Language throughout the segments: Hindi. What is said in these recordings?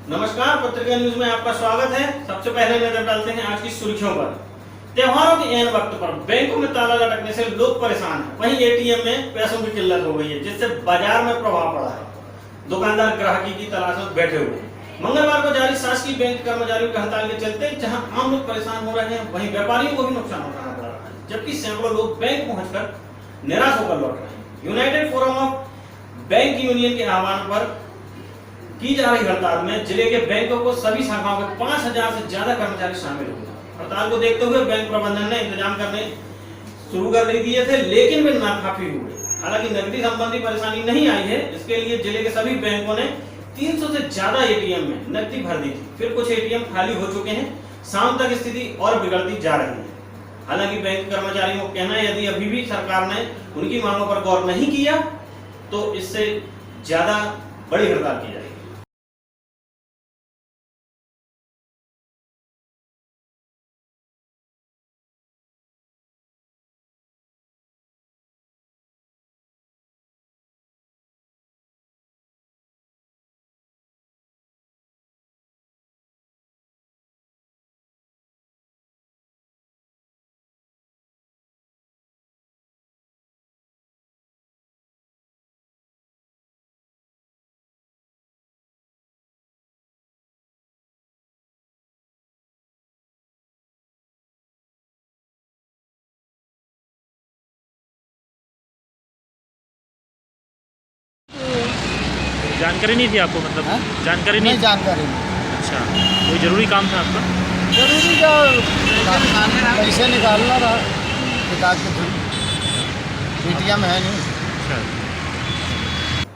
नमस्कार, पत्रिका न्यूज में आपका स्वागत है। सबसे पहले नजर डालते हैं आज की सुर्खियों पर। त्योहारों के ऐन वक्त पर बैंकों में ताला लटकने से लोग परेशान हैं। वहीं एटीएम में पैसों की किल्लत हो गई है, जिससे बाजार में प्रभाव पड़ा है। दुकानदार ग्राहकी की तलाश में बैठे हुए हैं। मंगलवार को जारी शासकीय बैंक कर्मचारियों की हड़ताल के चलते जहां आम लोग परेशान हो रहे हैं, वहीं व्यापारियों को भी नुकसान उठाना पड़ रहा है, जबकि सैकड़ों लोग बैंक पहुंचकर निराश होकर लौट रहे हैं। United forum of bank union के आह्वान पर की जा रही हड़ताल में जिले के बैंकों को सभी शाखाओं के 5000 से ज्यादा कर्मचारी शामिल हुए। हड़ताल को देखते हुए बैंक प्रबंधन ने इंतजाम करने शुरू कर दिए थे, लेकिन वे नाकाफी हुए। हालांकि नकदी संबंधी परेशानी नहीं आई है। इसके लिए जिले के सभी बैंकों ने 300 से ज्यादा एटीएम में नकदी भर दी थी। फिर कुछ एटीएम खाली हो चुके हैं। शाम तक स्थिति और बिगड़ती जा रही है। हालांकि बैंक कर्मचारियों का कहना है, यदि अभी भी सरकार ने उनकी मांगों पर गौर नहीं किया तो इससे ज्यादा बड़ी हड़ताल की जाएगी। जानकारी नहीं थी आपको, मतलब हाँ? जानकारी नहीं? जानकारी नहीं। अच्छा, कोई ज़रूरी काम था आपका? जरूरी क्या पैसे निकालना था किताब के थ्रू, एटीएम है नहीं। अच्छा,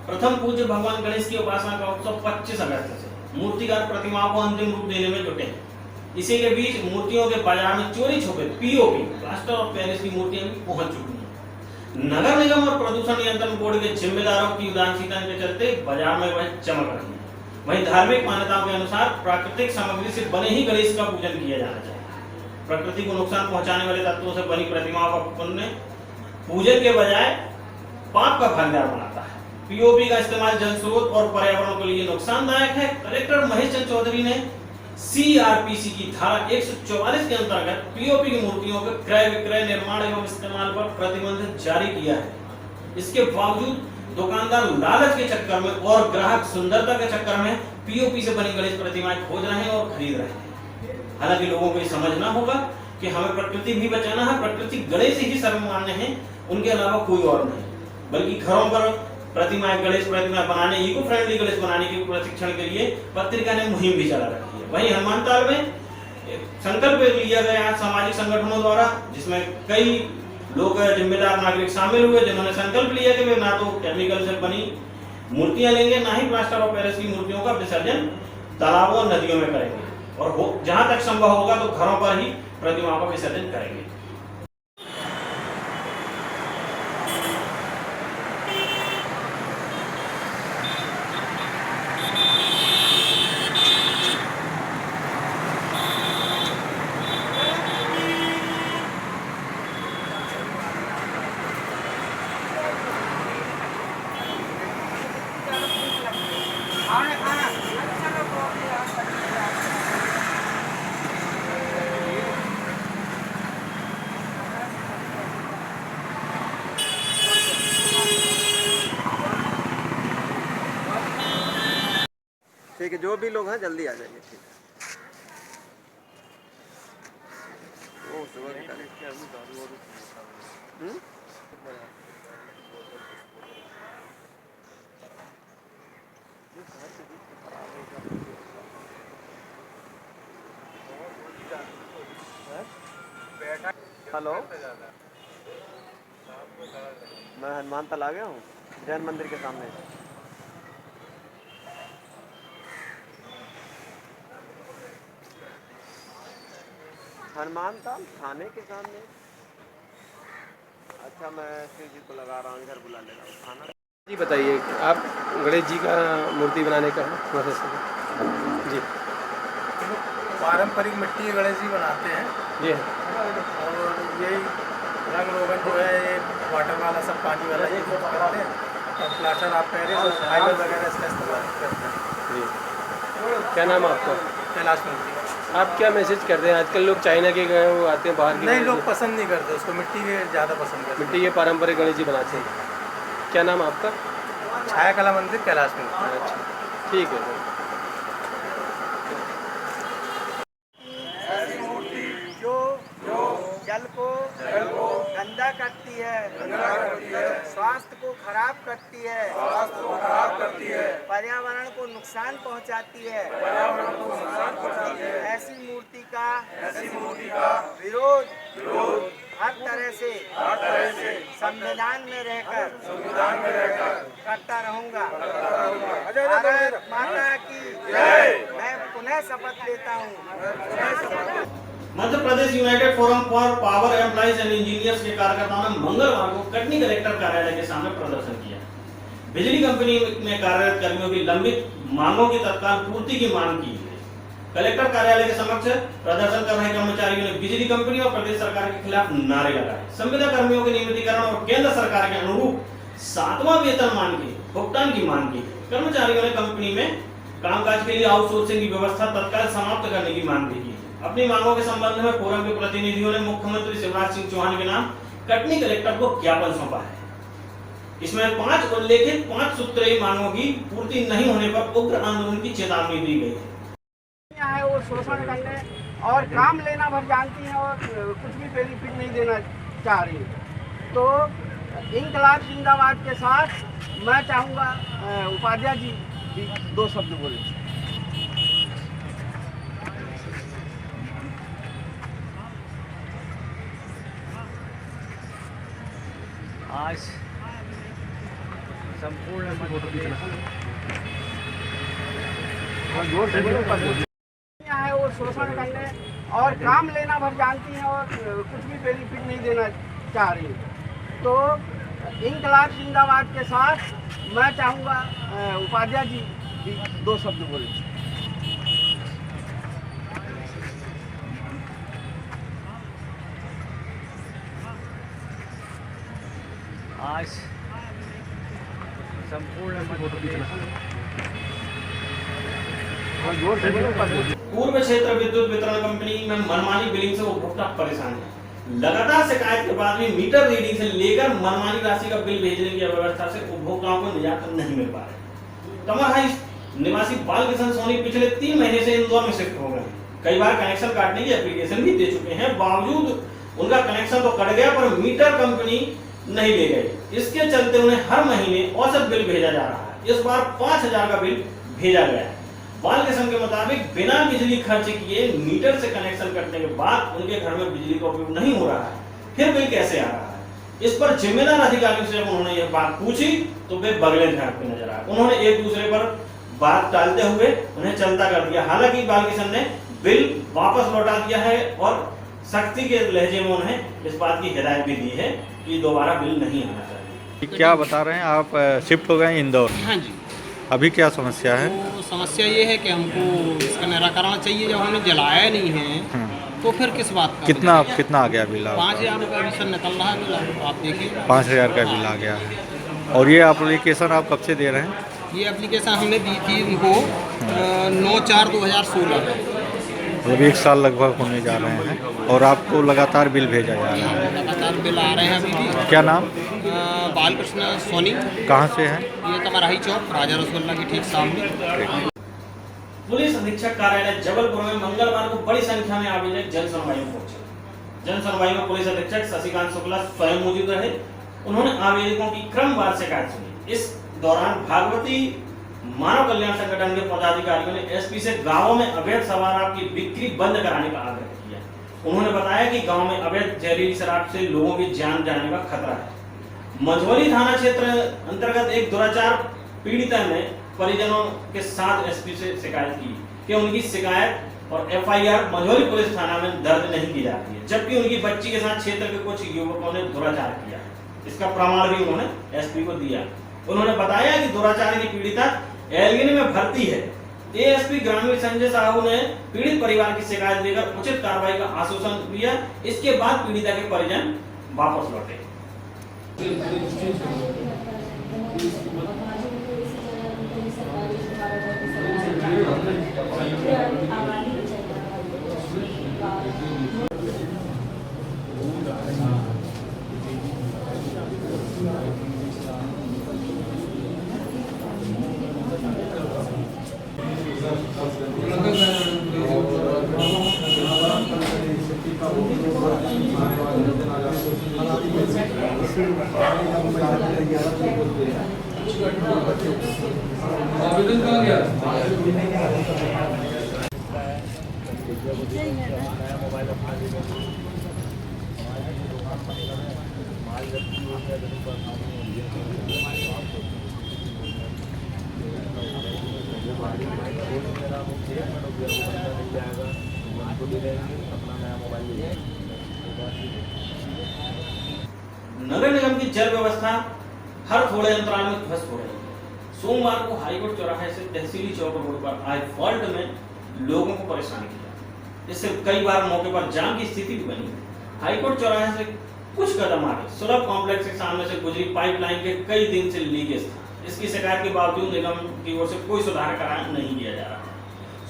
प्रथम पूज्य भगवान गणेश की उपासना का उत्सव 25 अगस्त से मूर्तिकार प्रतिमाओं को अंतिम रूप देने में जुटे हैं। इसी के बीच मूर्तियों के बाजार में चोरी छुपे पीओपी प्लास्टर ऑफ पेरिस की मूर्तियां भी पहुंच चुकी हैं। नगर निगम और प्रदूषण नियंत्रण बोर्ड के जिम्मेदारों की उदासीनता के चलते बाजार में वह चमक रही है। वहीं धार्मिक मान्यताओं के अनुसार प्राकृतिक सामग्री से बने ही गणेश का पूजन किया जाना चाहिए। प्रकृति को नुकसान पहुंचाने वाले तत्वों से बनी प्रतिमाओं का पुण्य पूजन के बजाय पाप का भागीदार बनाता है। पीओपी का इस्तेमाल जल स्रोत और पर्यावरण के लिए नुकसानदायक है। कलेक्टर महेश चंद्र चौधरी ने सीआरपीसी की धारा 144 के अंतर्गत पीओपी की मूर्तियों के क्रय विक्रय निर्माण एवं इस्तेमाल पर प्रतिबंध जारी किया है। इसके बावजूद दुकानदार लालच के चक्कर में और ग्राहक सुंदरता के चक्कर में पीओपी से बनी गणेश प्रतिमाएं खोज रहे हैं और खरीद रहे हैं। हालांकि लोगों को ये समझना होगा कि हमें प्रकृति भी बचाना है। प्रकृति गणेश ही सर्वमान्य है, उनके अलावा कोई और नहीं। बल्कि घरों पर प्रतिमाएं गणेश प्रतिमा बनाने, इको फ्रेंडली गणेश बनाने के प्रशिक्षण के लिए पत्रिका ने मुहिम भी चला रखी है। वहीं हनुमानताल में संकल्प लिया गया सामाजिक संगठनों द्वारा, जिसमें कई लोग जिम्मेदार नागरिक शामिल हुए, जिन्होंने संकल्प लिया कि वे ना तो केमिकल से बनी मूर्तियां लेंगे, ना ही प्लास्टर ऑफ पेरिस की मूर्तियों का विसर्जन तालाबों और नदियों में करेंगे, और जहां तक संभव होगा तो घरों पर ही प्रतिमाओं का विसर्जन करेंगे। ठीक है, जो भी लोग हैं जल्दी आ जाएंगे। ठीक है, सुबह हेलो, मैं हनुमानताल आ गया हूँ, जैन मंदिर के सामने। हनुमानताल थाने के सामने। अच्छा, मैं शिव जी को लगा रहा हूँ, इधर बुला ले रहा हूँ थाना। जी बताइए, आप गणेश जी का मूर्ति बनाने का प्रोसेस जी? पारंपरिक मिट्टी के गणेश जी बनाते हैं जी, और यही रंग रोगन जो है ये वाटर वाला सब पानी वाला ये करते हैं, और प्लास्टर ऑफ पेरिस और फाइबर वगैरह इसका इस्तेमाल करते हैं। जी। क्या नाम है आपका? कैलाश मूर्ति। आप क्या मैसेज करते हैं? आजकल लोग चाइना के गए वो आते हैं बाहर के नहीं, गणेश लोग जी। पसंद नहीं करते उसको, मिट्टी के ज़्यादा पसंद करते मिट्टी के पारंपरिक गणेश जी बनाते हैं। क्या नाम है आपका? हैं। छाया कला मंदिर कैलाश मूर्ति। अच्छा, ठीक है सर। जो जल को गंदा करती है, स्वास्थ्य को खराब करती है, पर्यावरण को नुकसान पहुंचाती है, ऐसी मूर्ति का विरोध हर तरह से संविधान में रहकर करता रहूंगा। भारत माता की जय। मैं पुनः शपथ लेता हूँ। Madhya Pradesh United Forum for Power Employees and Engineers के कार्यकर्ताओं ने मंगलवार को कटनी कलेक्टर कार्यालय के सामने प्रदर्शन किया। बिजली कंपनी में कार्यरत कर्मियों की लंबित मांगों की तत्काल पूर्ति की मांग की है। कलेक्टर कार्यालय के समक्ष प्रदर्शन कर रहे कर्मचारियों ने बिजली कंपनी और प्रदेश सरकार के खिलाफ नारे लगाए। संविदा कर्मियों के नियमितीकरण और केंद्र सरकार के अनुरूप 7वां वेतनमान के भुगतान की मांग की। कर्मचारियों ने कंपनी में कामकाज के लिए आउटसोर्सिंग की व्यवस्था तत्काल समाप्त करने की मांग भी की। अपनी मांगों के संबंध में फोरम के प्रतिनिधियों ने मुख्यमंत्री शिवराज सिंह चौहान के नाम कटनी कलेक्टर को ज्ञापन सौंपा है। इसमें 5 उल्लेखित 5 सूत्रीय मांगों की पूर्ति नहीं होने पर उग्र आंदोलन की चेतावनी दी गई है। है वो शोषण करने और काम लेना भर जानती हैं और कुछ भी बेनिफिट नहीं देना चाह रही है। तो इंकलाब जिंदाबाद के साथ मैं चाहूँगा उपाध्याय जी भी 2 शब्द बोले। आज संपूर्ण है वो शोषण करने और काम लेना भर जानती हैं और कुछ भी बेनिफिट नहीं देना चाह रही है। तो इंकलाब जिंदाबाद के साथ मैं चाहूँगा उपाध्याय जी भी 2 शब्द बोले। आज संपूर्ण पूर्व क्षेत्र विद्युत वितरण कंपनी में मनमानी बिलिंग से उपभोक्ता परेशान है। लगातार शिकायत के बाद भी मीटर रीडिंग से लेकर मनमानी राशि का बिल भेजने की व्यवस्था से उपभोक्ताओं को निजात नहीं मिल पा रही। कमर हाई निवासी बालकिशन सोनी पिछले 3 महीने से इंदौर में शिफ्ट हो गए। कई बार कनेक्शन काटने की एप्लीकेशन भी दे चुके हैं, बावजूद उनका कनेक्शन तो कट गया पर मीटर कंपनी नहीं ले गए। इसके चलते उन्हें हर महीने औसत बिल भेजा जा रहा है। इस बार 5000 का बिल भेजा गया है। बालकिशन के मुताबिक बिना बिजली खर्च किए मीटर से कनेक्शन कटने के बाद उनके घर में बिजली का उपयोग नहीं हो रहा है, फिर बिल कैसे आ रहा है। इस पर जिम्मेदार अधिकारियों से जब उन्होंने यह बात पूछी तो वे बगले झांकते नजर आए। उन्होंने एक दूसरे पर बात टालते हुए उन्हें चलता कर दिया। हालांकि बालकिशन ने बिल वापस लौटा दिया है और सख्ती के लहजे में उन्हें इस बात की हिदायत भी दी है कि दोबारा बिल नहीं आना चाहिए। क्या बता रहे हैं आप? शिफ्ट हो गए इंदौर? हाँ जी। अभी क्या समस्या है? तो समस्या ये है कि हमको इसका निराकरण चाहिए। जब हमने जलाया नहीं है तो फिर किस बात का? कितना आ गया बिल? 5000 रुपये अभी सर निकल रहा है बिल, आप देखिए 5000 का बिल आ गया है। और ये एप्लीकेशन आप कब से दे रहे हैं? ये एप्लीकेशन हमने दी थी उनको 9/4/2016। मतलब 1 साल लगभग होने जा रहे हैं और आपको लगातार बिल भेजा जा रहा है। लगातार बिल आ रहे हैं अभी भी। क्या नाम? बालकृष्ण सोनी। कहाँ से हैं? ये कमराही चौक राजा रसगुल्ला की ठीक सामने। पुलिस अधीक्षक कार्यालय जबलपुर में मंगलवार को बड़ी संख्या में आवेदक जन सुनवाई में पहुंचे। जन सुनवाई में पुलिस अधीक्षक शशिकांत शुक्ला स्वयं मौजूद रहे। उन्होंने आवेदकों की क्रमवार शिकायत सुनी। इस दौरान भागवती मानव कल्याण संगठन के पदाधिकारियों ने एसपी से गांवों में अवैध शराब की बिक्री बंद कराने का आग्रह किया। उन्होंने बताया कि गांव में अवैध जहरीली शराब से लोगों की जान जाने का खतरा है। मझौली थाना क्षेत्र अंतर्गत एक दुराचार पीड़िता ने परिजनों के साथ एसपी से शिकायत की कि उनकी शिकायत और एफआईआर मझौली पुलिस थाना में दर्ज नहीं की जाती है, जबकि उनकी बच्ची के साथ क्षेत्र के कुछ युवकों ने दुराचार किया। इसका प्रमाण भी उन्होंने एसपी को दिया। उन्होंने बताया कि दुराचार की पीड़िता एलगिनी में भर्ती है। एएसपी ग्रामीण संजय साहू ने पीड़ित परिवार की शिकायत देकर उचित कार्रवाई का आश्वासन दिया। इसके बाद पीड़िता के परिजन वापस लौटे। नगर निगम की जल व्यवस्था हर थोड़े अंतराल में ध्वस्त हो रही है। सोमवार को हाईकोर्ट चौराहे से तहसीली चौक रोड पर आए फॉल्ट में लोगों को परेशानी की। इससे कई बार मौके पर जाम की स्थिति भी बनी। हाईकोर्ट चौराहे से कुछ कदम आगे सुलभ कॉम्प्लेक्स के सामने से गुजरी पाइपलाइन के कई दिन से लीकेज था। इसकी शिकायत के बावजूद निगम की ओर से कोई सुधार कराया नहीं किया जा रहा।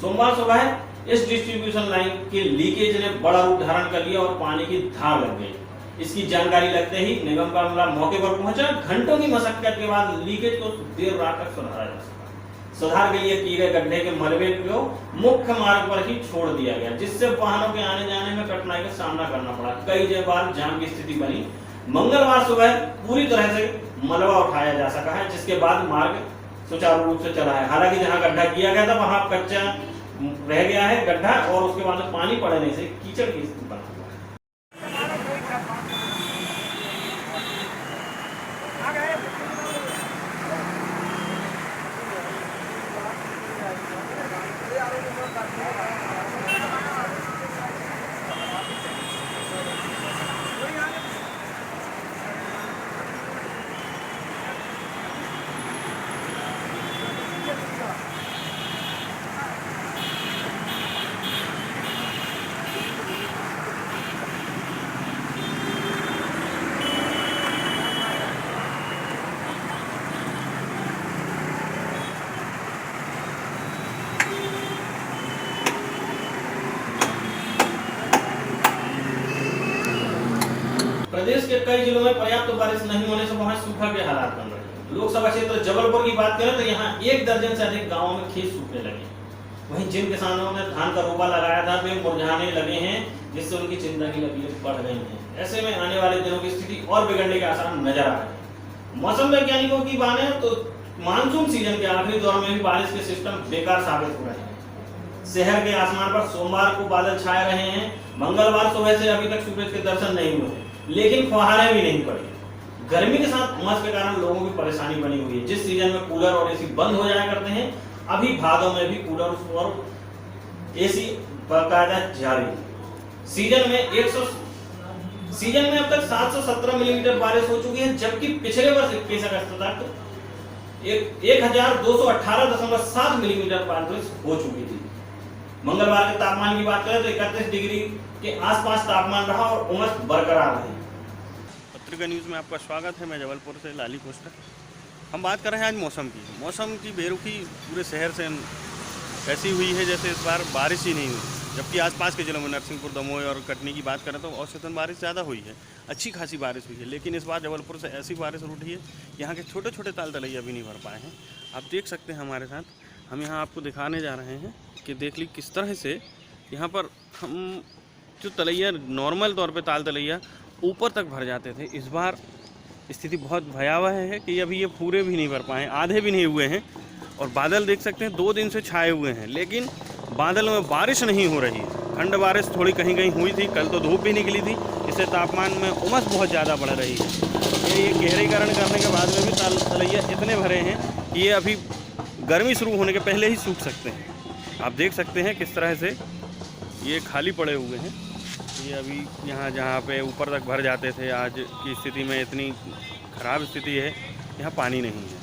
सोमवार सुबह इस डिस्ट्रीब्यूशन लाइन के लीकेज ने बड़ा रूप धारण कर लिया और पानी की धार लग गई। इसकी जानकारी लगते ही निगम का अमला मौके पर पहुंचा। घंटों की मशक्कत के बाद लीकेज को देर रात तक सुधारा जा सका। सुधार के लिए किए गए गड्ढे के मलबे को मुख्य मार्ग पर ही छोड़ दिया गया, जिससे वाहनों के आने जाने में कठिनाई का सामना करना पड़ा। कई बार जाम की स्थिति बनी। मंगलवार सुबह पूरी तरह से मलबा उठाया जा सका है, जिसके बाद मार्ग सुचारू रूप से चला है। हालांकि जहां गड्ढा किया गया था वहां कच्चा रह गया है गड्ढा और उसके बाद पानी पड़ने से कीचड़ की स्थिति बना। प्रदेश के कई जिलों में पर्याप्त बारिश नहीं होने से वहां सूखा के हालात बन रहे हैं। लोकसभा क्षेत्र जबलपुर की बात करें तो यहाँ 1 दर्जन से अधिक गांवों में खेत सूखने लगे। वहीं जिन किसानों ने धान का रोपा लगाया था वे मुरझाने लगे हैं, जिससे उनकी चिंता की लकीरें बढ़ गई हैं। ऐसे में आने वाले दिनों की स्थिति और बिगड़ने के आसार नजर आ रहे हैं। मौसम वैज्ञानिकों की माने तो मानसून सीजन के आखिरी दौर में भी बारिश के सिस्टम बेकार साबित हो रहे हैं। शहर के आसमान पर सोमवार को बादल छाए रहे हैं। मंगलवार सुबह से अभी तक सूरज के दर्शन नहीं हुए, लेकिन फुहारें भी नहीं पड़ी। गर्मी के साथ उमस के कारण लोगों की परेशानी बनी हुई है। जिस सीजन में कूलर और एसी बंद हो जाया करते हैं, अभी भादों में भी कूलर और एसी बाकायदा जारी। सीजन में अब तक 717 मिलीमीटर बारिश हो चुकी है, जबकि पिछले वर्ष 21 अगस्त तक 1218.7 मिलीमीटर बारिश हो चुकी थी। मंगलवार के तापमान की बात करें तो 31 डिग्री के आसपास तापमान रहा और उमस बरकरार रही। पत्रिका न्यूज़ में आपका स्वागत है। मैं जबलपुर से लाली कोस्टर। हम बात कर रहे हैं आज मौसम की। मौसम की बेरुखी पूरे शहर से ऐसी हुई है जैसे इस बार बारिश ही नहीं हुई, जबकि आसपास के जिलों में नरसिंहपुर, दमोह और कटनी की बात करें तो औसतन बारिश ज़्यादा हुई है, अच्छी खासी बारिश हुई है। लेकिन इस बार जबलपुर से ऐसी बारिश उठी है, यहाँ के छोटे छोटे ताल तलैया भी नहीं भर पाए हैं। आप देख सकते हैं हमारे साथ, हम यहाँ आपको दिखाने जा रहे हैं कि देख ली किस तरह से यहाँ पर हम जो तलैया नॉर्मल तौर पे ताल तलैया ऊपर तक भर जाते थे, इस बार स्थिति बहुत भयावह है कि अभी ये पूरे भी नहीं भर पाए, आधे भी नहीं हुए हैं। और बादल देख सकते हैं 2 दिन से छाए हुए हैं, लेकिन बादल में बारिश नहीं हो रही है। ठंड बारिश थोड़ी कहीं कहीं हुई थी, कल तो धूप भी निकली थी, इससे तापमान में उमस बहुत ज़्यादा बढ़ रही है। ये गहरीकरण करने के बाद में भी ताल तलैया इतने भरे हैं कि ये अभी गर्मी शुरू होने के पहले ही सूख सकते हैं। आप देख सकते हैं किस तरह से ये खाली पड़े हुए हैं। ये अभी यहाँ जहाँ पे ऊपर तक भर जाते थे, आज की स्थिति में इतनी ख़राब स्थिति है, यहाँ पानी नहीं है।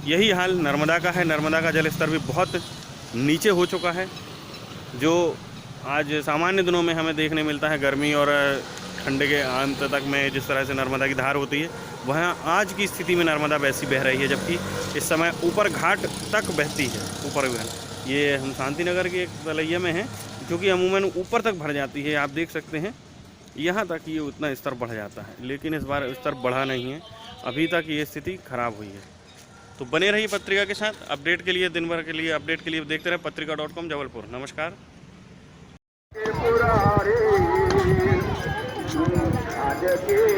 यही हाल नर्मदा का है। नर्मदा का जल स्तर भी बहुत नीचे हो चुका है, जो आज सामान्य दिनों में हमें देखने मिलता है। गर्मी और ठंड के अंत तक में जिस तरह से नर्मदा की धार होती है, वहाँ आज की स्थिति में नर्मदा वैसी बह रही है, जबकि इस समय ऊपर घाट तक बहती है। ऊपर ये हम शांति नगर के एक तलैया में हैं, जो कि अमूमन ऊपर तक भर जाती है। आप देख सकते हैं यहाँ तक ये उतना स्तर बढ़ जाता है, लेकिन इस बार स्तर बढ़ा नहीं है। अभी तक ये स्थिति खराब हुई है। तो बने रहिए पत्रिका के साथ। अपडेट के लिए, दिन भर के लिए अपडेट के लिए देखते रहे पत्रिका.com जबलपुर। नमस्कार। आज के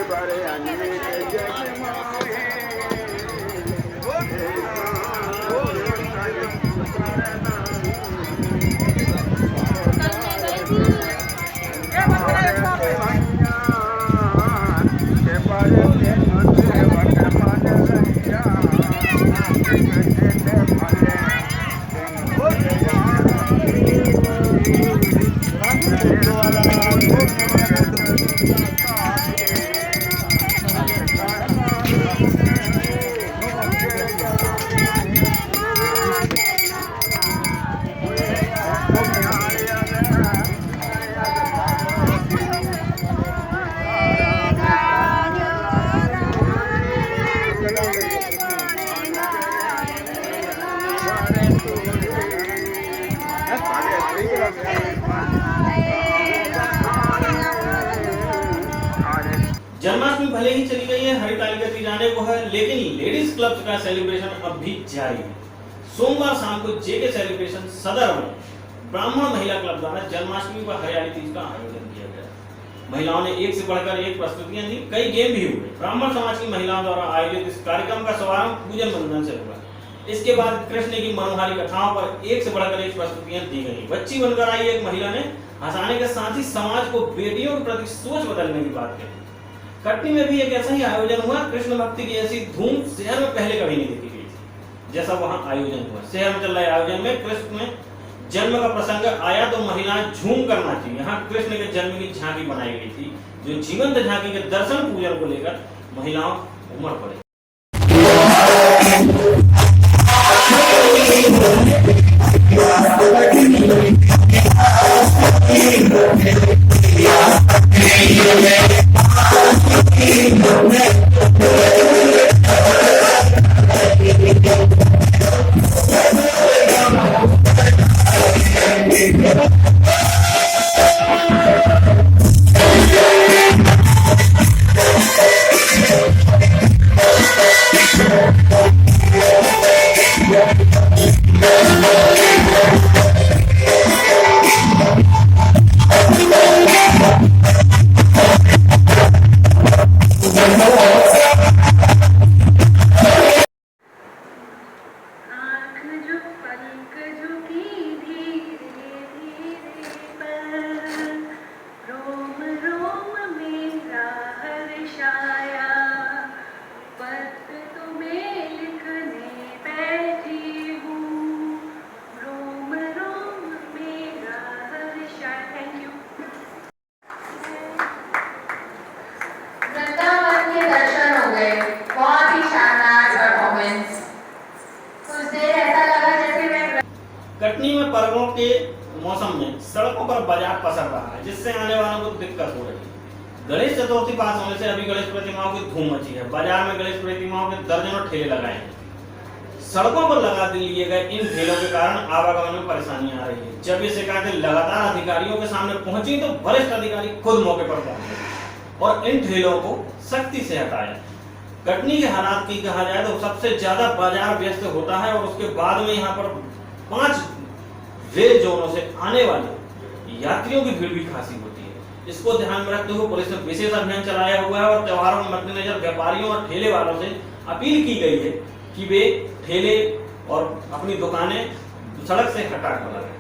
भले ही चली गई है, हरी तालिका दी जाने को है, लेकिन लेडीज क्लब का सेलिब्रेशन अब भी जारी है। सोमवार शाम को जेके सेलिब्रेशन सदर में ब्राह्मण महिला क्लब द्वारा जन्माष्टमी व हरियाली तीज का आयोजन किया गया। महिलाओं ने एक से बढ़कर एक प्रस्तुतियां दी, कई गेम भी हुए। ब्राह्मण समाज की महिलाओं द्वारा आयोजित इस कार्यक्रम का शुभारंभ पूजन वंदन से हुआ। इसके बाद कृष्ण की मनोहारी कथाओं पर एक से बढ़कर एक प्रस्तुतियां दी गई। बच्ची बनकर आई एक महिला ने हंसाने के साथ ही समाज को बेटियों के प्रति सोच बदलने की बात कही। कटनी में भी एक ऐसा ही आयोजन हुआ। कृष्ण भक्ति की ऐसी धूम शहर में पहले कभी नहीं देखी गई थी जैसा वहां आयोजन हुआ। शहर में चल रहे आयोजन में कृष्ण में जन्म का प्रसंग आया तो महिलाएं झूम कर नाची। यहाँ कृष्ण के जन्म की झांकी बनाई गई थी, जो जीवंत झांकी के दर्शन पूजन को लेकर महिलाओं उमड़ पड़ी। कटनी में पर्वों के मौसम में सड़कों पर बाजार पसर रहा है, जिससे आने वालों को दिक्कत हो रही है। गणेश चतुर्थी पास होने से अभी गणेश प्रतिमाओं की धूम मची है। बाजार में गणेश प्रतिमाओं के दर्जनों ठेले लगाए हैं। सड़कों पर लगा लिए गए इन ठेलों के कारण आवागमन में परेशानी आ रही है। जब ये शिकायतें लगातार अधिकारियों के सामने पहुंची तो वरिष्ठ अधिकारी खुद मौके पर पहुंचे और इन ठेलों को सख्ती से हटाया। कटनी के हालात की कहा जाए तो सबसे ज्यादा बाजार व्यस्त होता है और उसके बाद में यहाँ पर 5 रेल जोनों से आने वाले यात्रियों की भीड़ भी खासी होती है। इसको ध्यान में रखते हुए पुलिस ने विशेष अभियान चलाया हुआ है और त्योहारों के मद्देनजर व्यापारियों और ठेले वालों से अपील की गई है कि वे ठेले और अपनी दुकानें सड़क से हटा कर लगाएं।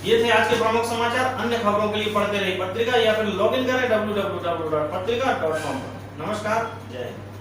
ये थे आज के प्रमुख समाचार। अन्य खबरों के लिए पढ़ते रहिए पत्रिका या फिर लॉगिन करें www.patrika.com पर। नमस्कार, जय हिंद।